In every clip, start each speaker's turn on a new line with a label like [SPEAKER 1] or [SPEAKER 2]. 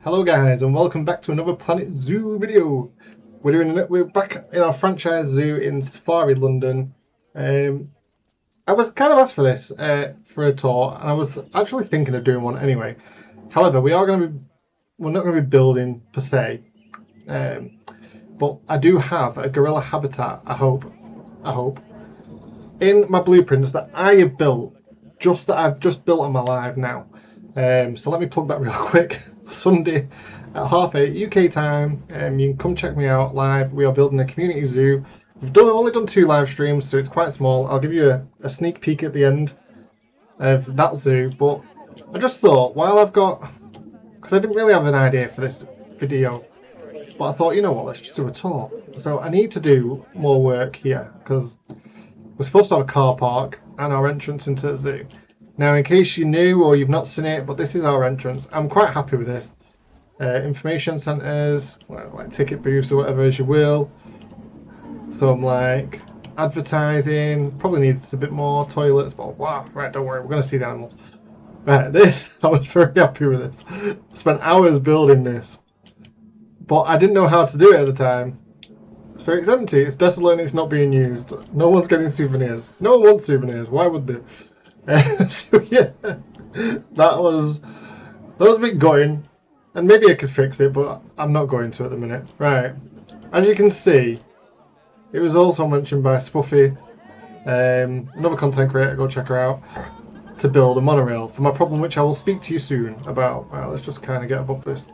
[SPEAKER 1] Hello guys, and welcome back to another Planet Zoo video. We're back in our franchise zoo in Safari, London. I was kind of asked for this for a tour, and I was actually thinking of doing one anyway. However, we're not going to be building per se, but I do have a gorilla habitat. I hope, in my blueprints that I have built, that I've just built on my live now. So let me plug that real quick. Sunday at 8:30 UK time. You can come check me out live. We are building a community zoo. We've only done 2 live streams, so it's quite small. I'll give you a sneak peek at the end of that zoo. But I just thought, because I didn't really have an idea for this video, but I thought, you know what, let's just do a tour. So I need to do more work here because we're supposed to have a car park and our entrance into the zoo. Now, in case you're new or you've not seen it, but this is our entrance. I'm quite happy with this. Information centres, like ticket booths or whatever as you will. Some like advertising, probably needs a bit more toilets, but wow, right, don't worry, we're going to see the animals. Right, I was very happy with this. I spent hours building this, but I didn't know how to do it at the time. So it's empty, it's desolate, and it's not being used. No one's getting souvenirs. No one wants souvenirs, why would they? So yeah, that was a bit gutting, and maybe I could fix it, but I'm not going to at the minute. Right, as you can see, it was also mentioned by Spuffy, another content creator, go check her out, to build a monorail for my problem, which I will speak to you soon about. Well, let's just kind of get above this.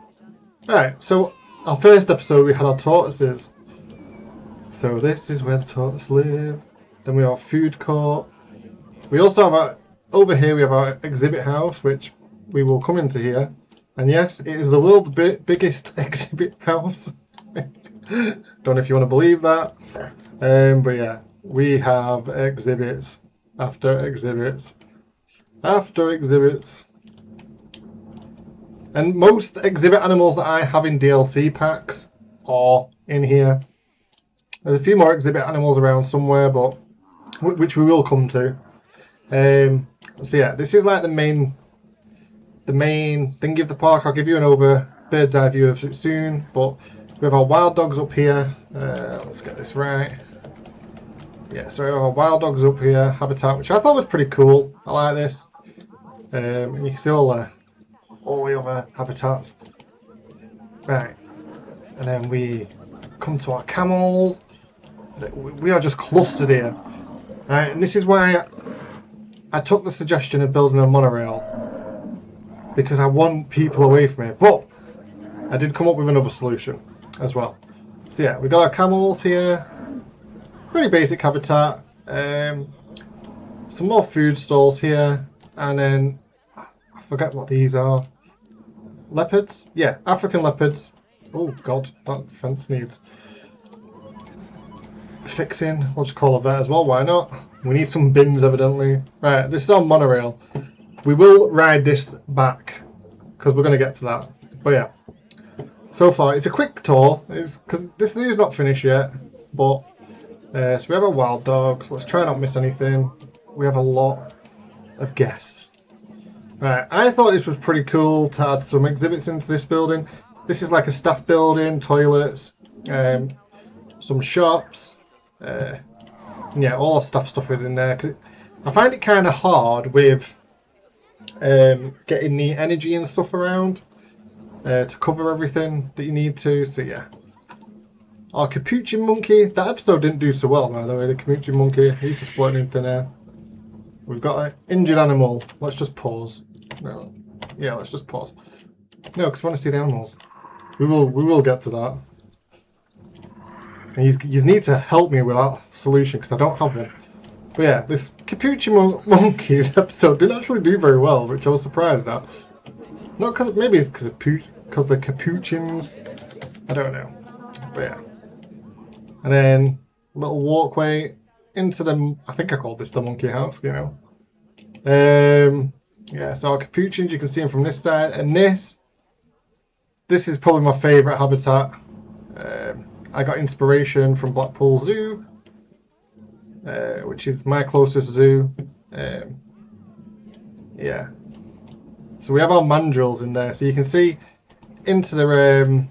[SPEAKER 1] Right, so our first episode we had our tortoises. So this is where the tortoises live. Then we have food court. We also have over here we have our exhibit house, which we will come into here. And yes, it is the world's biggest exhibit house. Don't know if you want to believe that. But yeah, we have exhibits after exhibits after exhibits. And most exhibit animals that I have in DLC packs are in here. There's a few more exhibit animals around somewhere, but which we will come to. So yeah, this is like the main thing of the park. I'll give you an bird's eye view of it soon, but we have our wild dogs up here. Let's get this right. Yeah, so we have our wild dogs up here, habitat, which I thought was pretty cool. I like this. And you can see all the other habitats. Right, and then we come to our camels. We are just clustered here. Right, and this is why I took the suggestion of building a monorail, because I want people away from it, but I did come up with another solution as well. So yeah, we got our camels here, pretty basic habitat, some more food stalls here, and then I forget what these are. Leopards? Yeah, African leopards. Oh god, that fence needs fixing. We'll just call a vet as well, why not? We need some bins evidently. Right, this is our monorail. We will ride this back because we're going to get to that. But yeah, so far it's a quick tour. It's because this zoo is not finished yet. But so we have our wild dogs. Let's try not miss anything. We have a lot of guests. Right, I thought this was pretty cool to add some exhibits into this building. This is like a staff building, toilets, some shops. Yeah, all the staff stuff is in there. 'Cause I find it kind of hard with getting the energy and stuff around to cover everything that you need to. So yeah, our capuchin monkey. That episode didn't do so well, by the way. The capuchin monkey, he's just floating in thin air. We've got an injured animal. Let's just pause. No, yeah, let's just pause. No, because I want to see the animals. We will get to that. And you need to help me with that solution because I don't have one. But yeah, this capuchin monkeys episode didn't actually do very well, which I was surprised at. Not because maybe it's because the capuchins. I don't know. But yeah. And then a little walkway into the. I think I called this the monkey house. You know. Yeah. So our capuchins, you can see them from this side, and this is probably my favourite habitat. I got inspiration from Blackpool Zoo, which is my closest zoo. Yeah. So we have our mandrills in there. So you can see into the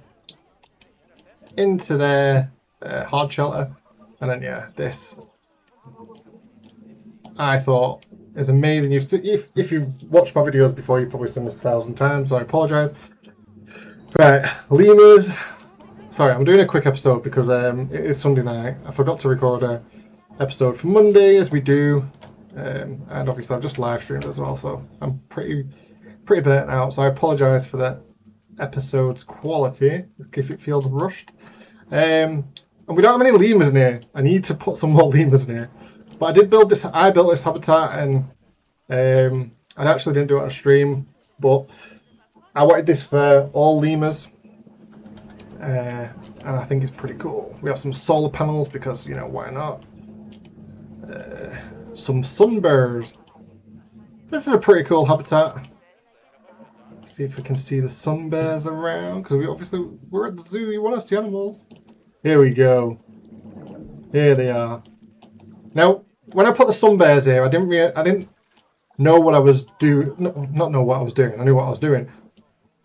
[SPEAKER 1] their hard shelter, and then yeah, this I thought is amazing. If you've watched my videos before, you've probably seen this 1,000 times, so I apologise. Right, lemurs. Sorry, I'm doing a quick episode because it is Sunday night. I forgot to record a episode for Monday as we do, and obviously I've just live streamed as well, so I'm pretty burnt out. So I apologise for that episode's quality if it feels rushed. And we don't have any lemurs in here. I need to put some more lemurs in here. But I did build this. I built this habitat, and I actually didn't do it on stream, but I wanted this for all lemurs, and I think it's pretty cool. We have some solar panels because, you know, why not? Some sunbears. This is a pretty cool habitat. Let's see if we can see the sunbears around, because we're at the zoo. You want to see animals? Here we go. Here they are. Now, when I put the sunbears here, I didn't know what I was doing. Not know what I was doing. I knew what I was doing,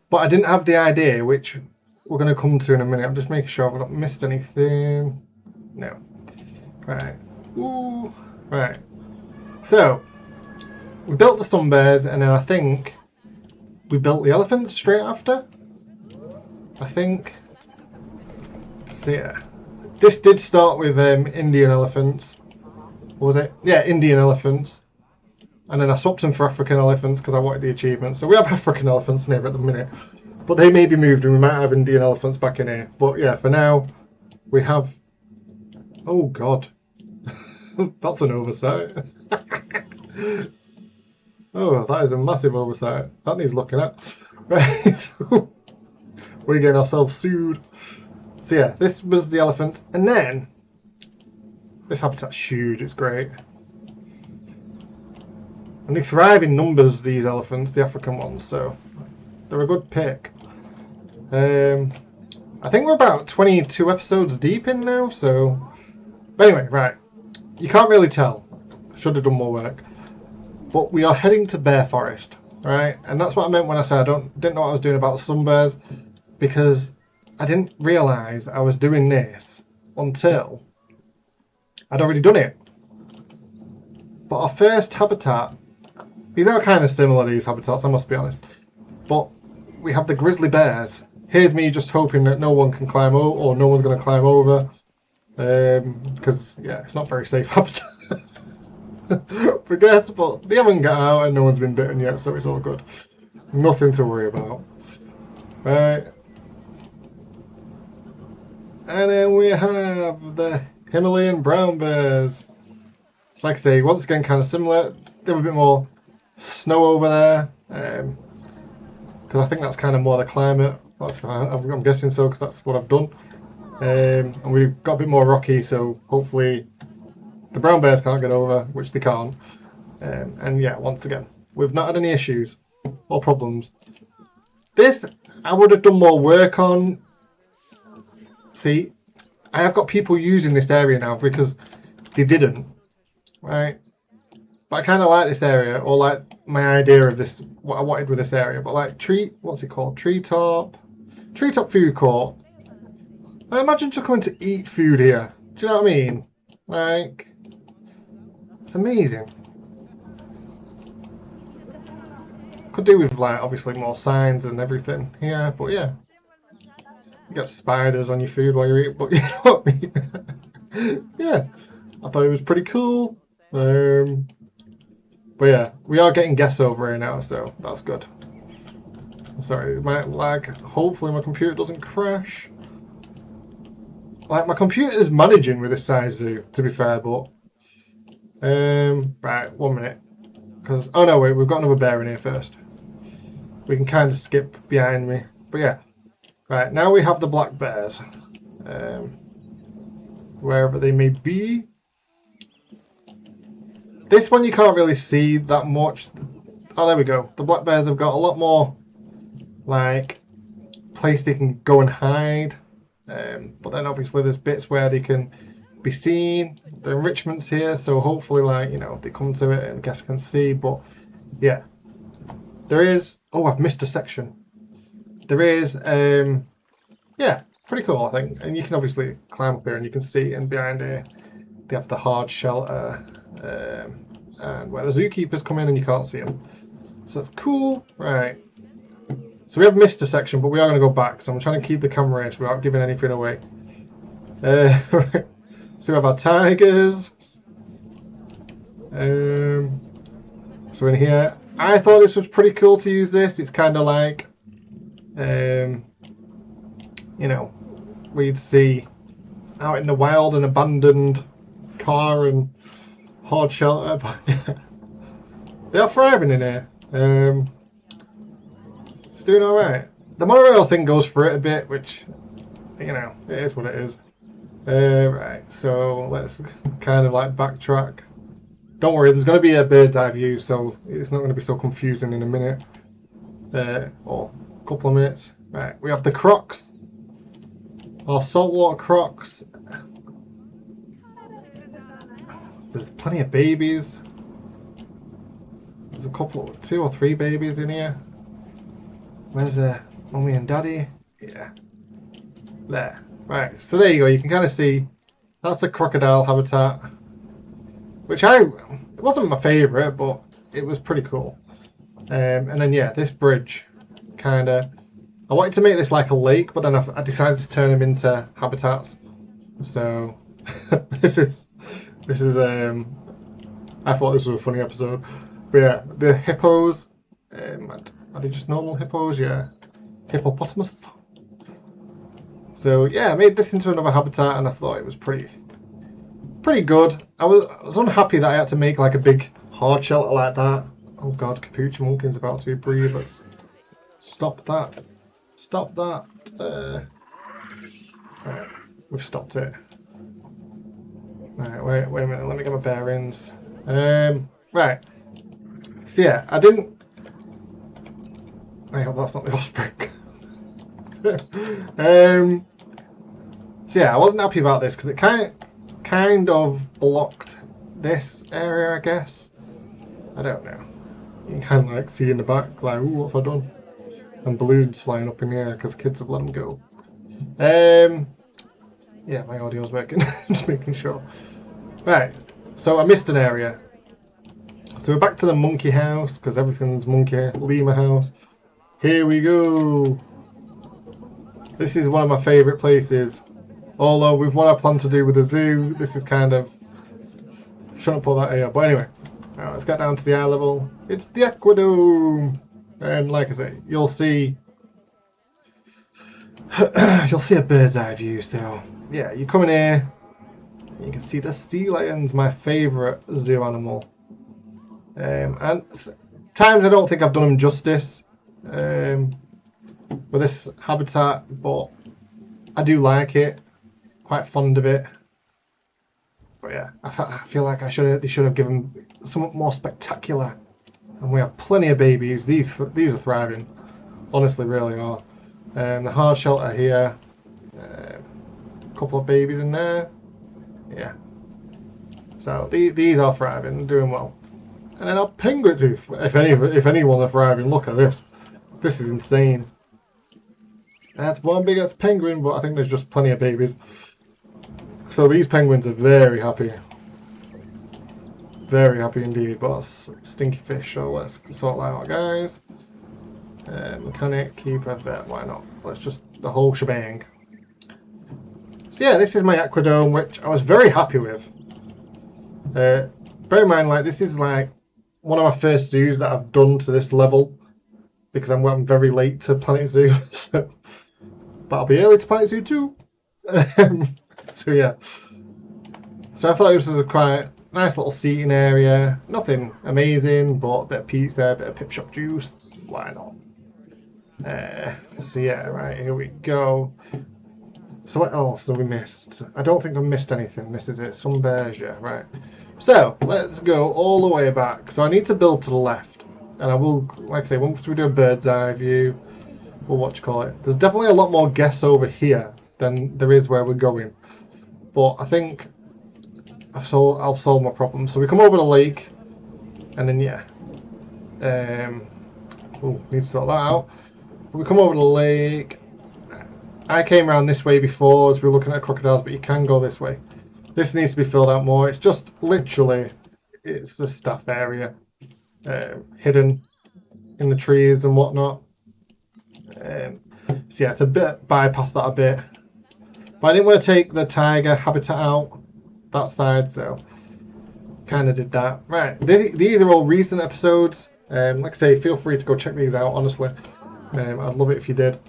[SPEAKER 1] but I didn't have the idea, which we're going to come to in a minute. I'm just making sure I've not missed anything. No. Right. Ooh. Right. So we built the sunbears, and then I think we built the elephants straight after. I think. So yeah, this did start with Indian elephants. What was it? Yeah, Indian elephants. And then I swapped them for African elephants because I wanted the achievement. So we have African elephants in here at the minute. But they may be moved and we might have Indian elephants back in here. But yeah, for now, we have... Oh, God. That's an oversight. Oh, that is a massive oversight. That needs looking at. Right, we're getting ourselves sued. So yeah, this was the elephant. And then... This habitat's huge, it's great. And they thrive in numbers, these elephants, the African ones, so they're a good pick. I think we're about 22 episodes deep in now, so... But anyway, right. You can't really tell. Should have done more work. But we are heading to Bear Forest, right? And that's what I meant when I said I didn't know what I was doing about the sunbears, because I didn't realise I was doing this until I'd already done it. But our first habitat, these are kind of similar, these habitats, I must be honest. But we have the grizzly bears. Here's me just hoping that no one can climb over, or no one's going to climb over. Because, yeah, it's not very safe habitat. But guess what? They haven't got out and no one's been bitten yet, so it's all good. Nothing to worry about. Right. And then we have the Himalayan brown bears. It's like I say, once again, kind of similar. They have a bit more snow over there, because I think that's kind of more the climate. I'm guessing so, because that's what I've done. And we've got a bit more rocky, so hopefully the brown bears can't get over, which they can't. And yeah, once again, we've not had any issues or problems. This, I would have done more work on. See, I have got people using this area now because they didn't, right? But I kind of like this area, or like my idea of this, what I wanted with this area. But like what's it called? Treetop food court. I imagine just coming to eat food here. Do you know what I mean? Like, it's amazing. Could do with like obviously more signs and everything here, but yeah. You got spiders on your food while you eat, but you know what I mean? Yeah, I thought it was pretty cool. But yeah, we are getting guests over here now, so that's good. Sorry, it might lag. Hopefully my computer doesn't crash. Like, my computer is managing with this size zoo, to be fair, but... right, 1 minute. Because, oh no, wait, we've got another bear in here first. We can kind of skip behind me. But yeah. Right, now we have the black bears. Wherever they may be. This one you can't really see that much. Oh, there we go. The black bears have got a lot more, like, place they can go and hide. But then obviously there's bits where they can be seen. The enrichment's here, so hopefully, like, you know, they come to it and guests can see. But yeah, there is. Oh, I've missed a section. there is, yeah, pretty cool, I think. And you can obviously climb up here and you can see, and behind here they have the hard shelter, and where the zookeepers come in and you can't see them. So that's cool. Right. So we have missed a section, but we are going to go back. So I'm trying to keep the camera in without giving anything away. Right. So we have our tigers. So in here, I thought this was pretty cool to use this. It's kind of like, you know, where you'd see out in the wild an abandoned car and hard shelter. But they are thriving in here. It's doing alright. The monorail thing goes for it a bit, which, you know, it is what it is. Right, so let's kind of like backtrack. Don't worry, there's going to be a bird's eye view, so it's not going to be so confusing in a minute. Or a couple of minutes. Right, we have the crocs. Our saltwater crocs. There's plenty of babies. There's a couple, 2 or 3 babies in here. Where's mummy and daddy? Yeah. There. Right, so there you go. You can kind of see that's the crocodile habitat, which it wasn't my favourite, but it was pretty cool. And then yeah, this bridge, kind of. I wanted to make this like a lake, but then I decided to turn them into habitats. So this is I thought this was a funny episode. But yeah, the hippos. Are they just normal hippos? Yeah, hippopotamus. So yeah, I made this into another habitat, and I thought it was pretty good. I was unhappy that I had to make like a big hard shelter like that. Oh god, Capuchin Monkey's about to be breathed. Let's stop that. Stop that. Right, we've stopped it. Right, wait a minute. Let me get my bearings. Right. So yeah, I didn't. I hope that's not the offspring. So yeah, I wasn't happy about this because it kind of blocked this area, I guess. I don't know. You can kind of like see in the back, like, ooh, what have I done? And balloons flying up in the air because kids have let them go. Yeah, my audio's working. Just making sure. Right, so I missed an area. So we're back to the monkey house because everything's monkey lemur house. Here we go. This is one of my favourite places. Although with what I plan to do with the zoo, this is kind of... Shouldn't pull that here. But anyway, right, let's get down to the eye level. It's the Aquadome. And like I say, you'll see... you'll see a bird's eye view. So yeah, you come in here. You can see the sea lions, my favourite zoo animal. And times I don't think I've done them justice. With this habitat, but I do like it, quite fond of it. But yeah, I feel like they should have given something more spectacular. And we have plenty of babies. These are thriving, honestly, really are. The hard shelter here, a couple of babies in there. Yeah. So these are thriving, doing well. And then our penguins, if anyone are thriving, look at this. This is insane. That's one big ass penguin, but I think there's just plenty of babies. So these penguins are very happy. Very happy indeed, but that's stinky fish, so let's sort that out, guys. Mechanic, keeper, vet, why not? Let's just, the whole shebang. So yeah, this is my Aquadome, which I was very happy with. Bear in mind, like, this is like one of my first zoos that I've done to this level, because I'm very late to Planet Zoo, so... But I'll be early to Planet Zoo too. So yeah. So I thought this was a quite nice little seating area. Nothing amazing, but a bit of pizza, a bit of Pip Shop juice. Why not? So yeah, right, here we go. So what else have we missed? I don't think I've missed anything. This is it. Some bears, yeah, right. So let's go all the way back. So I need to build to the left. And I will, like I say, once we do a bird's eye view, well, what you call it? There's definitely a lot more guests over here than there is where we're going. But I think I'll solve my problem. So we come over the lake, and then yeah. Need to sort that out. We come over the lake. I came around this way before as we were looking at crocodiles, but you can go this way. This needs to be filled out more. It's just literally, it's the staff area, hidden in the trees and whatnot. So yeah, it's a bit bypass that a bit. But I didn't want to take the tiger habitat out that side, so kind of did that. Right, these are all recent episodes. Like I say, feel free to go check these out. Honestly, I'd love it if you did.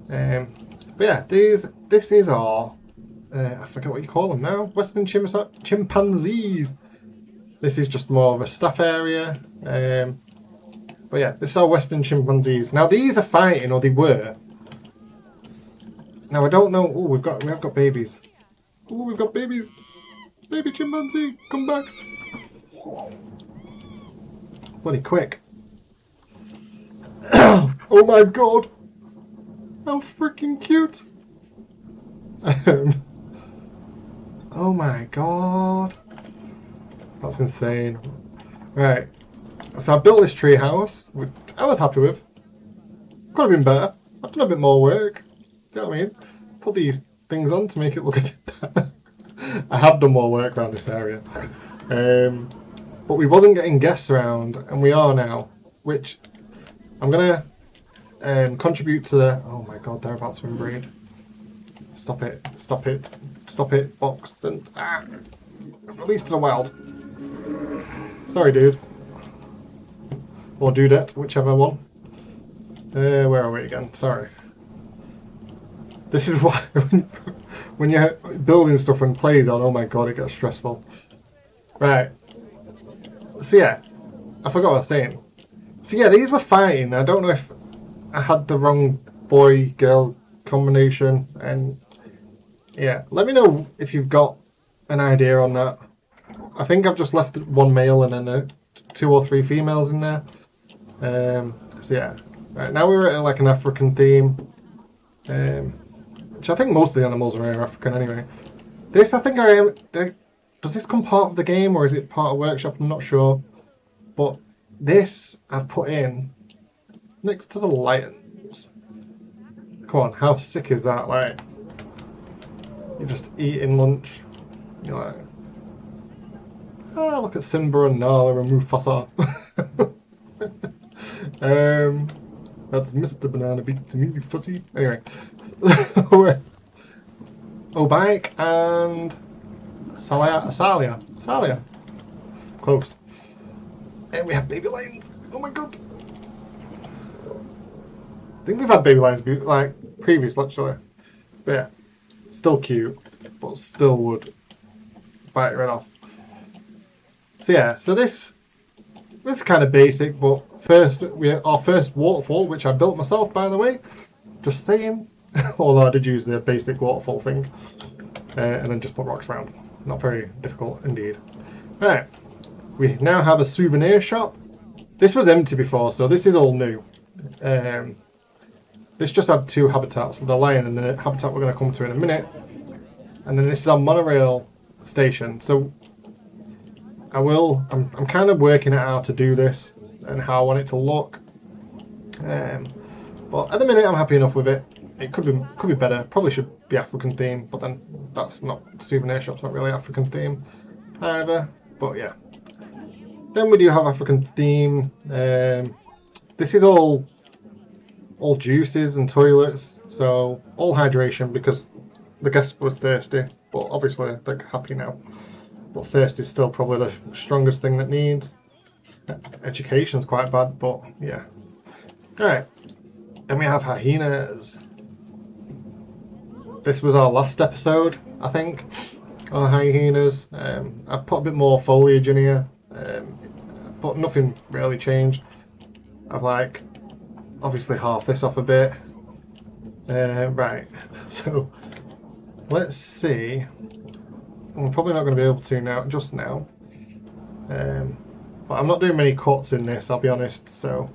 [SPEAKER 1] But yeah, this is all. I forget what you call them now. Western chimpanzees. This is just more of a staff area. But yeah, this is our Western chimpanzees. Now these are fighting, or they were. Now I don't know. Oh, we have got babies. Oh, we've got babies. Baby chimpanzee, come back. Bloody quick. Oh my god. How freaking cute. Oh my god. That's insane. Right. So I built this tree house, which I was happy with. Could have been better. I've done a bit more work. Do you know what I mean? Put these things on to make it look a bit better. I have done more work around this area. But we wasn't getting guests around, and we are now. Which I'm going to contribute to the... Oh my god, they're about to inbreed. Stop it. Stop it. Stop it, box. And release to the wild. Sorry, dude. Or dudette, whichever one. Where are we again? Sorry. This is why when you're building stuff and plays on, oh my god, it gets stressful. Right. So yeah, I forgot what I was saying. So yeah, these were fighting. I don't know if I had the wrong boy-girl combination, and yeah, let me know if you've got an idea on that. I think I've just left one male and then 2 or 3 females in there. So yeah, right, now we're at like an African theme, which I think most of the animals are African anyway. This, I think does this come part of the game or is it part of workshop? I'm not sure. But this I've put in next to the lions. Come on, how sick is that? Like, you're just eating lunch. You're like, oh, look at Simba and Nala and Mufasa. That's Mr. Banana Beat to me, fussy. Anyway. Obike and Salia. Close. And we have baby lions. Oh my god. I think we've had baby lions like previous actually. But yeah, still cute, but still would bite your head off. So yeah, so this is kind of basic, but first our first waterfall, which I built myself by the way. Just saying. Although I did use the basic waterfall thing, and then just put rocks around. Not very difficult indeed. Right, we now have a souvenir shop. This was empty before, so this is all new. This just had 2 habitats, the lion and the habitat we're going to come to in a minute. And then this is our monorail station. So I'm kind of working out how to do this and how I want it to look. But at the minute I'm happy enough with it. It could be better. Probably should be African theme, but then that's not souvenir shop's not really African theme either. But yeah. Then we do have African theme. This is all juices and toilets, so all hydration because the guest was thirsty, but obviously they're happy now. But thirst is still probably the strongest thing that needs. Education's quite bad, but yeah. Alright. Then we have hyenas. This was our last episode, I think, our hyenas. I've put a bit more foliage in here, but nothing really changed. I've like obviously half this off a bit. Right, so let's see. We're probably not going to be able to now, just now. But I'm not doing many cuts in this, I'll be honest. So,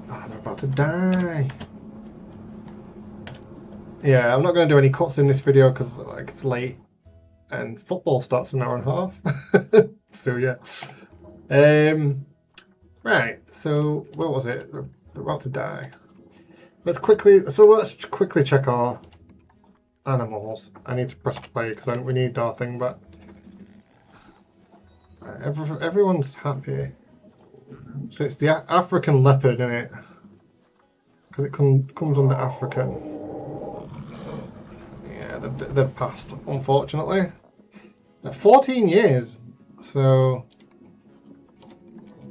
[SPEAKER 1] they're about to die. Yeah, I'm not going to do any cuts in this video because like it's late and football starts in an hour and a half. So yeah. Right. So where was it? They're about to die. let's quickly check our animals. I need to press play because we need our thing back. Everyone's happy. So it's the African leopard, isn't it? Because it comes under African. Yeah, they've passed, unfortunately. 14 years, so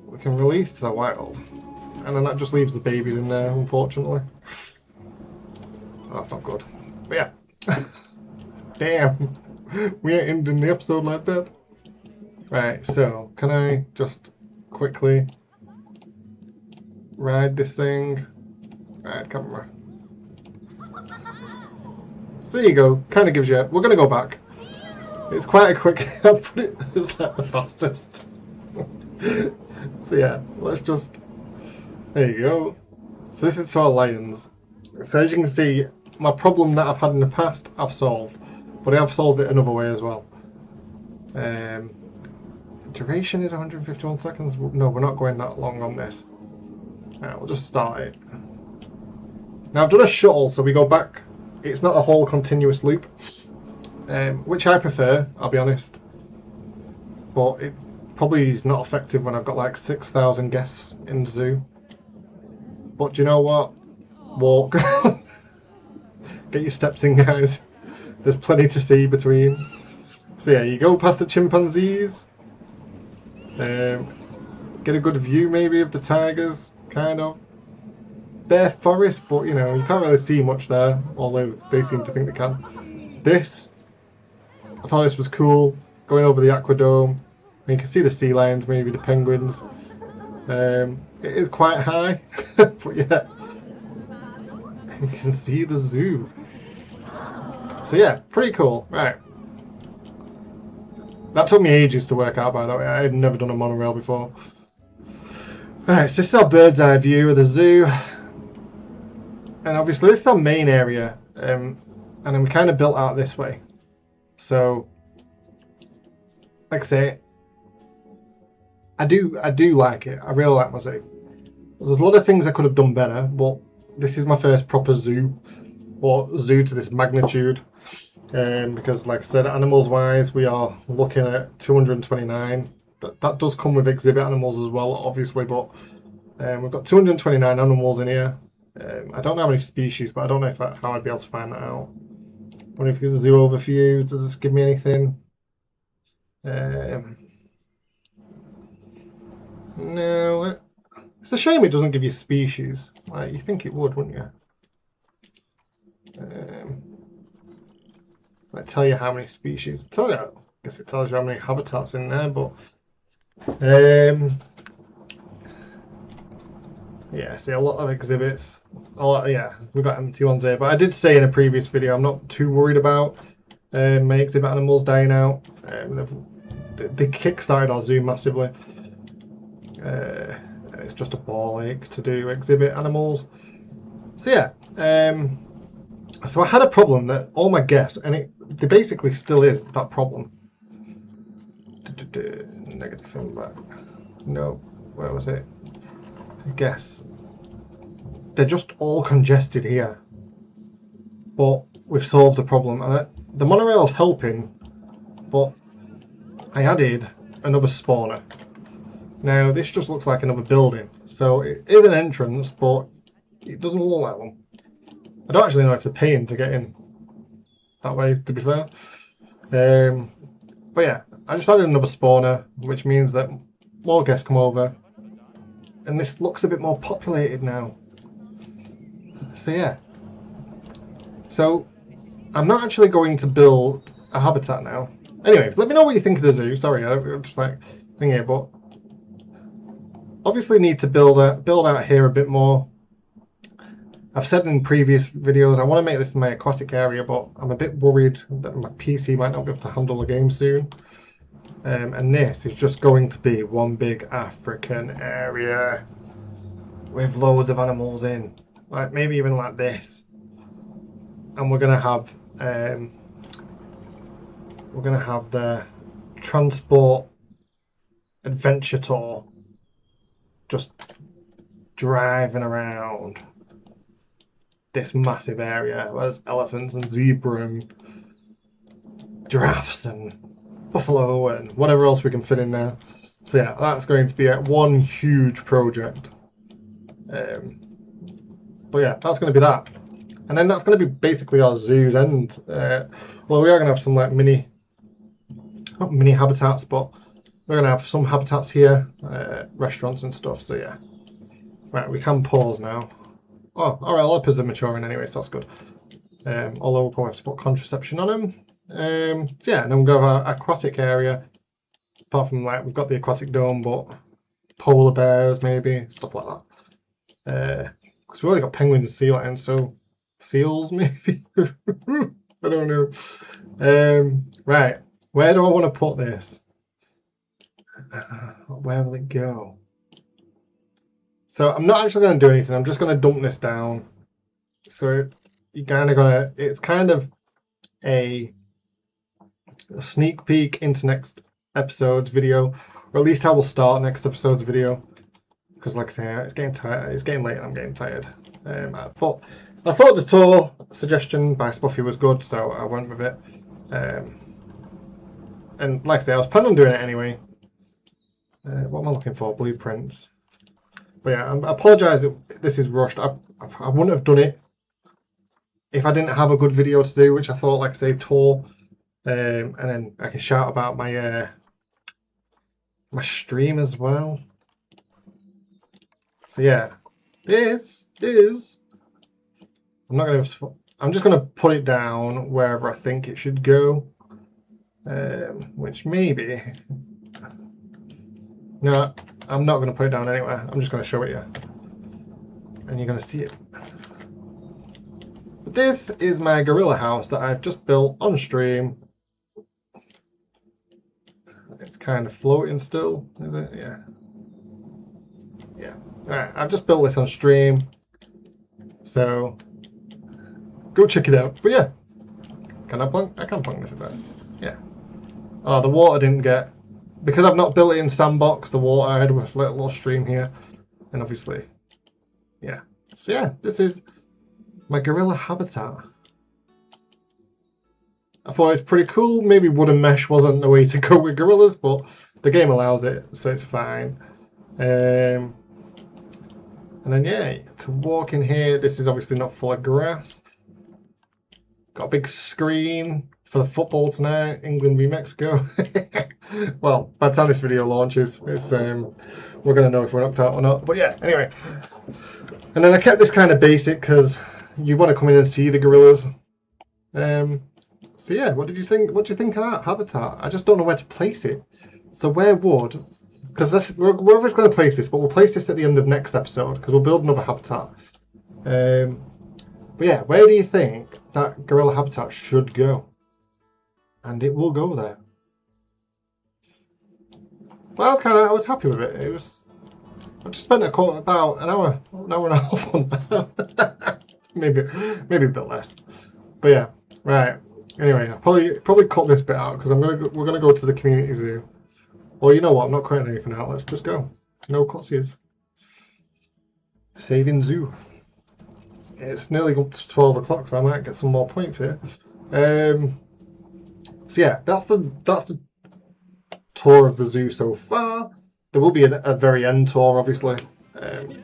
[SPEAKER 1] we can release to the wild. And then that just leaves the babies in there, unfortunately. That's not good. But yeah. Damn. We ain't ending the episode like that. Right, so can I just quickly ride this thing? Right, camera. So there you go. Kind of gives you. We're going to go back. It's quite a quick. I've put it as like the fastest. So yeah, let's just. There you go. So this is to our lions. So as you can see, my problem that I've had in the past, I've solved. But I have solved it another way as well. Duration is 151 seconds. No, we're not going that long on this. Right, we'll just start it. Now I've done a shuttle, so we go back. It's not a whole continuous loop, which I prefer, I'll be honest. But it probably is not effective when I've got like 6,000 guests in the zoo. But do you know what? Walk. Get your steps in, guys. There's plenty to see between. So yeah, you go past the chimpanzees. Get a good view maybe of the tigers, kind of. Bare forest, but you know, you can't really see much there, although they seem to think they can. I thought this was cool, going over the aquadome. And you can see the sea lions, maybe the penguins. It is quite high, but yeah. And you can see the zoo. So yeah, pretty cool. Right. That took me ages to work out, by the way. I had never done a monorail before. Right, so this is our bird's eye view of the zoo. And obviously this is our main area. And then we kind of built out this way. So, like I say, I do like it. I really like my zoo. There's a lot of things I could have done better, but this is my first proper zoo, or zoo to this magnitude. Because, like I said, animals wise, we are looking at 229. That does come with exhibit animals as well, obviously, but we've got 229 animals in here. I don't know how many species, but I don't know how I'd be able to find that out. I wonder if you could zoo overview, does this give me anything? No, it's a shame it doesn't give you species. Like, you think it would, wouldn't you? Like, tell you how many species. I guess it tells you how many habitats in there, but yeah, see a lot of exhibits. Yeah, we've got empty ones here. But I did say in a previous video, I'm not too worried about my exhibit animals dying out. They kickstarted our zoo massively. It's just a ball ache to do exhibit animals. So yeah, so I had a problem that all my guests, and there basically still is that problem. Negative feedback. No, where was it? I guess they're just all congested here. But we've solved the problem, and the monorail's helping. But I added another spawner. Now this just looks like another building, so it is an entrance, but it doesn't look like one. I don't actually know if they're paying to get in that way, to be fair. But yeah, I just added another spawner, which means that more guests come over, and this looks a bit more populated now. So yeah. So I'm not actually going to build a habitat now. Anyway, let me know what you think of the zoo. Sorry, I'm just like thinking here, but obviously need to build out here a bit more. I've said in previous videos I want to make this my aquatic area, but I'm a bit worried that my PC might not be able to handle the game soon. And this is just going to be one big African area with loads of animals in, like maybe even like this. And we're gonna have the transport adventure tour, just driving around. this massive area. There's elephants and zebra and giraffes and buffalo and whatever else we can fit in there. So yeah, that's going to be one huge project. But yeah, that's going to be that. And then that's going to be basically our zoo's end. Well, we are going to have some like not mini habitats, but we're going to have some habitats here, restaurants and stuff. So yeah, right, we can pause now. Oh, all right, leopards are maturing anyway, so that's good. Although we'll probably have to put contraception on them. So yeah, and then we'll go have our aquatic area. Apart from like we've got the aquatic dome, but polar bears maybe, stuff like that. Because we've already got penguins and sea lions, so seals maybe. I don't know. Right, where do I want to put this? Where will it go? So I'm not actually going to do anything. I'm just going to dump this down. So you're kind of gonna. It's kind of a sneak peek into next episode's video, or at least how we'll start next episode's video. Because like I say, it's getting tired. It's getting late, and I'm getting tired. But I thought the tour suggestion by Spuffy was good, so I went with it. And like I say, I was planning on doing it anyway. What am I looking for? Blueprints. But yeah, I apologise that this is rushed. I wouldn't have done it if I didn't have a good video to do, which I thought, like I say, tour. And then I can shout about my my stream as well. So yeah, this is. I'm just gonna put it down wherever I think it should go. Which maybe. No, I'm not gonna put it down anywhere. I'm just gonna show it you, and you're gonna see it. But this is my gorilla house that I've just built on stream. It's kind of floating still, is it? Yeah. Yeah. Alright, I've just built this on stream. So go check it out. But yeah. Can I plunk? I can plunk this a bit. Yeah. Oh, the water didn't get, because I've not built it in sandbox, the water I had a little stream here. And obviously, yeah. So yeah, this is my gorilla habitat. I thought it was pretty cool. Maybe wooden mesh wasn't the way to go with gorillas, but the game allows it, so it's fine. And then yeah, to walk in here, this is obviously not full of grass. Got a big screen for the football tonight, England v Mexico. Well, by the time this video launches, it's we're gonna know if we're knocked out or not. But yeah, anyway. And then I kept this kind of basic because you want to come in and see the gorillas. So yeah, what did you think? What do you think of that habitat? I just don't know where to place it. So where would? Because we're always going to place this, but we'll place this at the end of next episode because we'll build another habitat. But yeah, where do you think that gorilla habitat should go? And it will go there. Well, I was happy with it. I just spent about an hour and a half on that. maybe a bit less. But yeah, right. Anyway, I'll probably cut this bit out because we're gonna go to the community zoo. Well, you know what? I'm not cutting anything out. Let's just go. No cutsies. Saving zoo. It's nearly up to 12 o'clock, so I might get some more points here. So yeah, that's the tour of the zoo so far. There will be a very end tour, obviously, and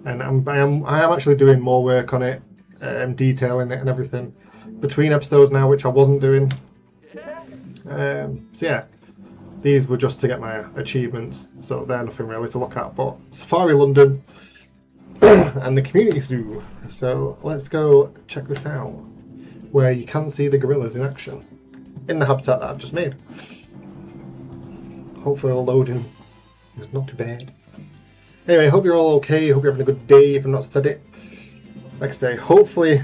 [SPEAKER 1] I am actually doing more work on it, detailing it and everything between episodes now, which I wasn't doing. So yeah, these were just to get my achievements, so they're nothing really to look at. But Safari London and the community zoo. So let's go check this out, where you can see the gorillas in action in the habitat that I've just made. Hopefully the loading is not too bad. Anyway, hope you're all okay. Hope you're having a good day if I've not said it. Like I say, hopefully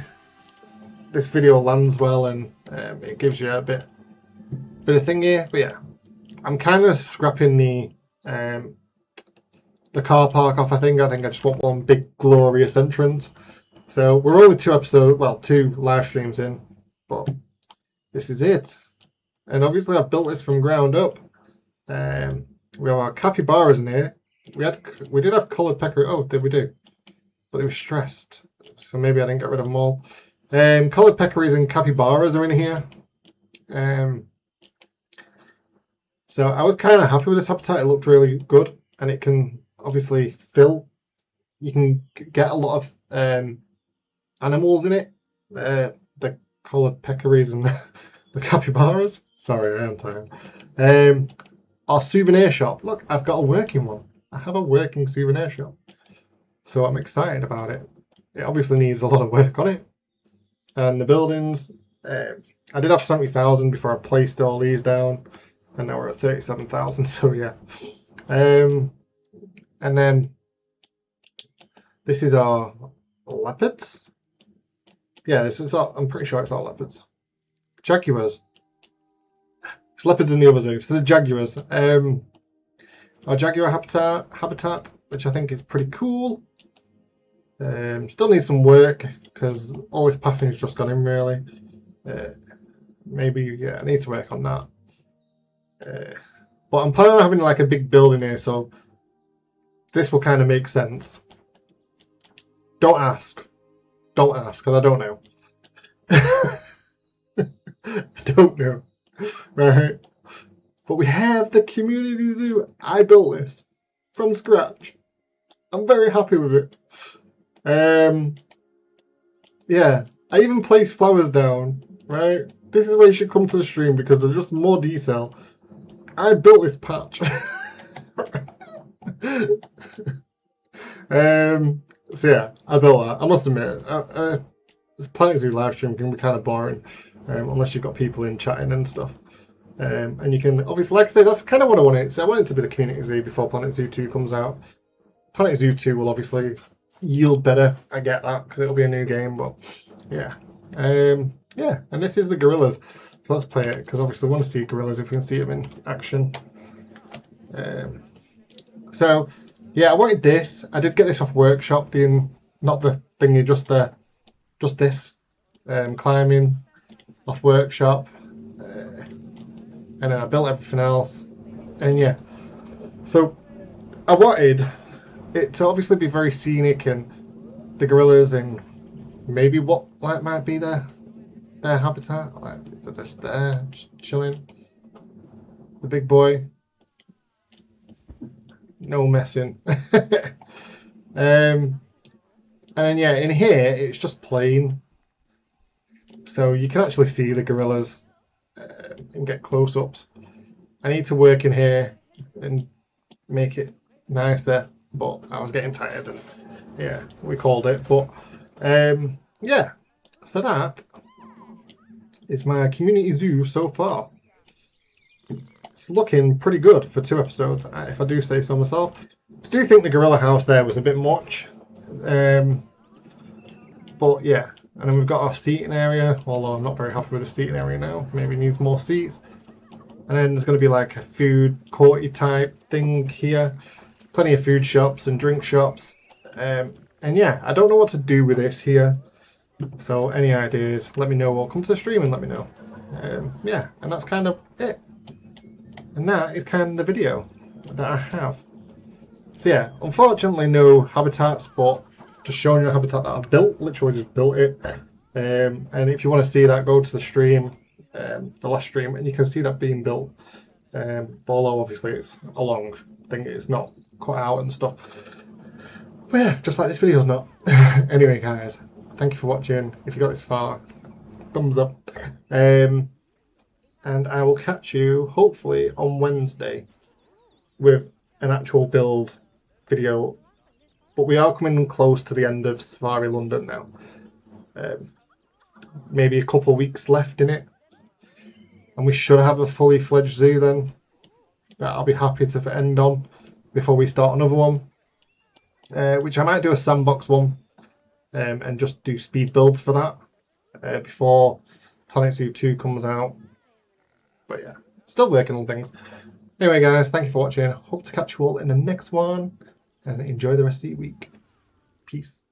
[SPEAKER 1] this video lands well and it gives you a bit of thing here. But yeah, I'm kind of scrapping the car park off. I think I just want one big glorious entrance. So we're only two live streams in, but this is it. And obviously I've built this from ground up. We have our capybaras in here. We did have coloured peccary. Oh, did we do? But they were stressed. so maybe I didn't get rid of them all. Collared peccaries and capybaras are in here. So I was kind of happy with this habitat. It looked really good, and it can obviously fill. You can get a lot of animals in it. The collared peccaries and the capybaras. Sorry, I am tired. Our souvenir shop. Look, I've got a working one. I have a working souvenir shop. So I'm excited about it. It obviously needs a lot of work on it. And the buildings, I did have 70,000 before I placed all these down. And now we're at 37,000, so yeah. And then this is our leopards. Yeah, this is all, I'm pretty sure it's all leopards. Jaguars. It's leopards in the other zoo. So the jaguars. Our jaguar habitat, which I think is pretty cool. Still needs some work because all this pathing has just gone in really. Maybe yeah, I need to work on that. But I'm planning on having like a big building here, so this will kind of make sense. Don't ask, because I don't know. I don't know, right? But we have the community zoo. I built this from scratch. I'm very happy with it. Yeah, I even placed flowers down, right? This is where you should come to the stream because there's just more detail. I built this patch. So yeah, I built that. I must admit, this Planet Zoo live stream can be kind of boring, unless you've got people in chatting and stuff. And you can obviously, like I said, that's kind of what I wanted. So I want it to be the community zoo before Planet Zoo 2 comes out. Planet Zoo 2 will obviously yield better. I get that because it'll be a new game, but yeah, yeah. And this is the gorillas. So let's play it because obviously I want to see gorillas if we can see them in action. So yeah, I wanted this. I did get this off Workshop, not the thingy, just this climbing off Workshop, and then I built everything else, and yeah. So I wanted it to obviously be very scenic, and the gorillas and maybe what like might be their habitat, like they're just there, just chilling. The big boy, no messing. And then yeah, in here it's just plain, so you can actually see the gorillas and get close-ups. I need to work in here and make it nicer, but I was getting tired and yeah, we called it. But yeah, so that is my community zoo so far. It's looking pretty good for 2 episodes, if I do say so myself. I do think the gorilla house there was a bit much, but yeah. And then we've got our seating area, although I'm not very happy with the seating area now. Maybe needs more seats. And then there's going to be like a food courty type thing here. Plenty of food shops and drink shops. And yeah, I don't know what to do with this here. So any ideas, let me know, or come to the stream and let me know. Yeah, and that's kind of it. And that is kind of the video that I have. So yeah, unfortunately no habitats, but just showing you a habitat that I've built, literally just built it. And if you want to see that, go to the stream, the last stream, and you can see that being built. Although obviously it's a long thing, it's not cut out and stuff. But yeah, just like this video's not. Anyway guys, thank you for watching. If you got this far, thumbs up. And I will catch you hopefully on Wednesday with an actual build video. But we are coming close to the end of Safari London now. Maybe a couple of weeks left in it. And we should have a fully fledged zoo then that I'll be happy to end on before we start another one. Which I might do a sandbox one and just do speed builds for that before Planet Zoo 2 comes out. But yeah, still working on things. Anyway guys, thank you for watching. Hope to catch you all in the next one and enjoy the rest of your week. Peace.